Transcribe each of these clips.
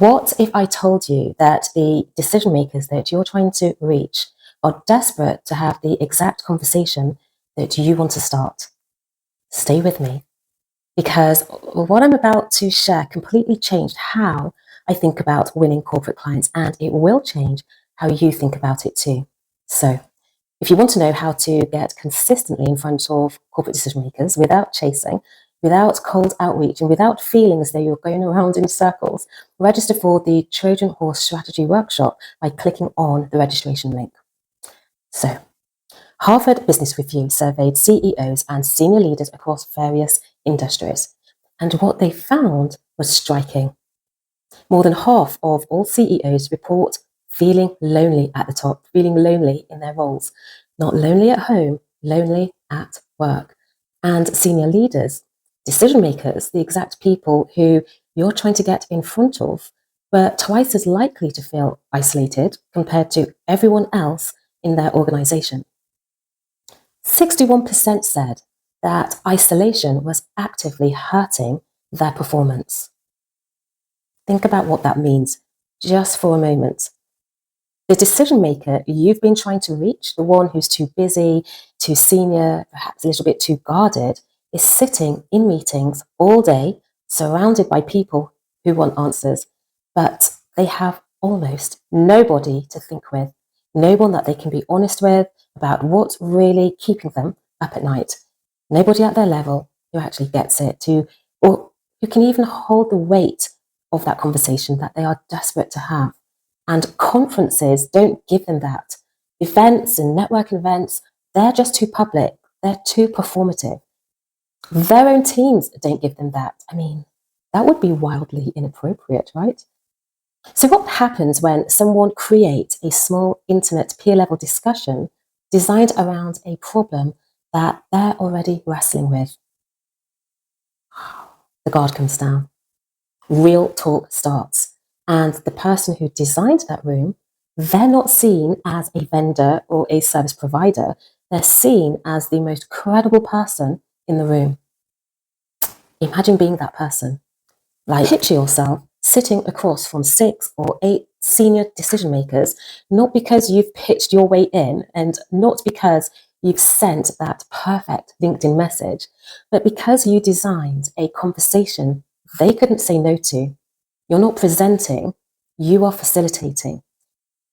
What if I told you that the decision makers that you're trying to reach are desperate to have the exact conversation that you want to start? Stay with me, because what I'm about to share completely changed how I think about winning corporate clients, and it will change how you think about it too. So, if you want to know how to get consistently in front of corporate decision makers without chasing, without cold outreach, and without feeling as though you're going around in circles, register for the Trojan Horse Strategy Workshop by clicking on the registration link. So, Harvard Business Review surveyed CEOs and senior leaders across various industries, and what they found was striking. More than half of all CEOs report feeling lonely at the top, feeling lonely in their roles, not lonely at home, lonely at work. And senior leaders, decision makers, the exact people who you're trying to get in front of, were twice as likely to feel isolated compared to everyone else in their organization. 61% said that isolation was actively hurting their performance. Think about what that means just for a moment. The decision maker you've been trying to reach, the one who's too busy, too senior, perhaps a little bit too guarded, is sitting in meetings all day, surrounded by people who want answers, but they have almost nobody to think with, no one that they can be honest with about what's really keeping them up at night. Nobody at their level who actually gets it, or who can even hold the weight of that conversation that they are desperate to have. And conferences don't give them that. Events and networking events, they're just too public. They're too performative. Their own teams don't give them that. I mean, that would be wildly inappropriate, right? So what happens when someone creates a small, intimate, peer-level discussion designed around a problem that they're already wrestling with? The guard comes down. Real talk starts. And the person who designed that room, they're not seen as a vendor or a service provider. They're seen as the most credible person in the room. Imagine being that person. Like, picture yourself sitting across from 6 or 8 senior decision makers, not because you've pitched your way in and not because you've sent that perfect LinkedIn message, but because you designed a conversation they couldn't say no to. You're not presenting, you are facilitating.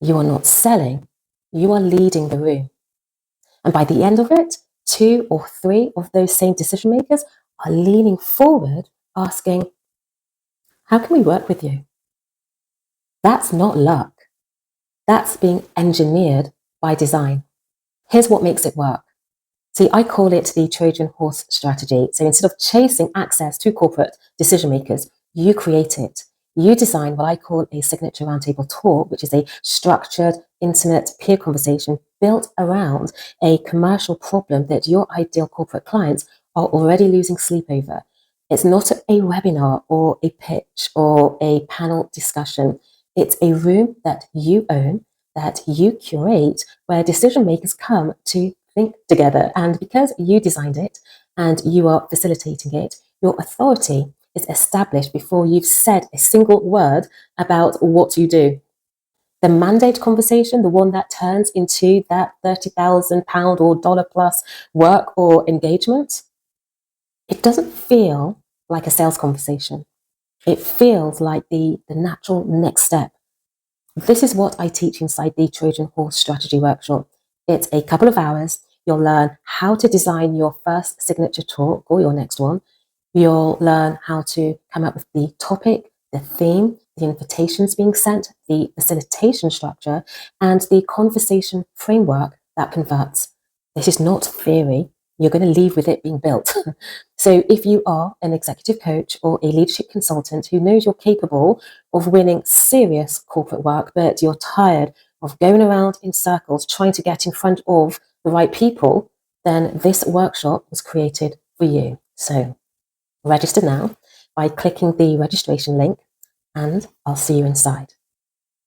You are not selling, you are leading the room. And by the end of it, 2 or 3 of those same decision makers are leaning forward asking, how can we work with you? That's not luck. That's being engineered by design. Here's what makes it work. See, I call it the Trojan Horse strategy. So instead of chasing access to corporate decision makers, you create it. You design what I call a signature roundtable talk, which is a structured, intimate peer conversation built around a commercial problem that your ideal corporate clients are already losing sleep over. It's not a webinar or a pitch or a panel discussion. It's a room that you own, that you curate, where decision makers come to think together. And because you designed it and you are facilitating it, your authority is established before you've said a single word about what you do. The mandate conversation, the one that turns into that £30,000 or dollar plus work or engagement, it doesn't feel like a sales conversation. It feels like the natural next step. This is what I teach inside the Trojan Horse Strategy Workshop. It's a couple of hours. You'll learn how to design your first signature talk or your next one. You'll learn how to come up with the topic, the theme, the invitations being sent, the facilitation structure, and the conversation framework that converts. This is not theory. You're going to leave with it being built. So if you are an executive coach or a leadership consultant who knows you're capable of winning serious corporate work, but you're tired of going around in circles trying to get in front of the right people, then this workshop was created for you. So register now by clicking the registration link, and I'll see you inside.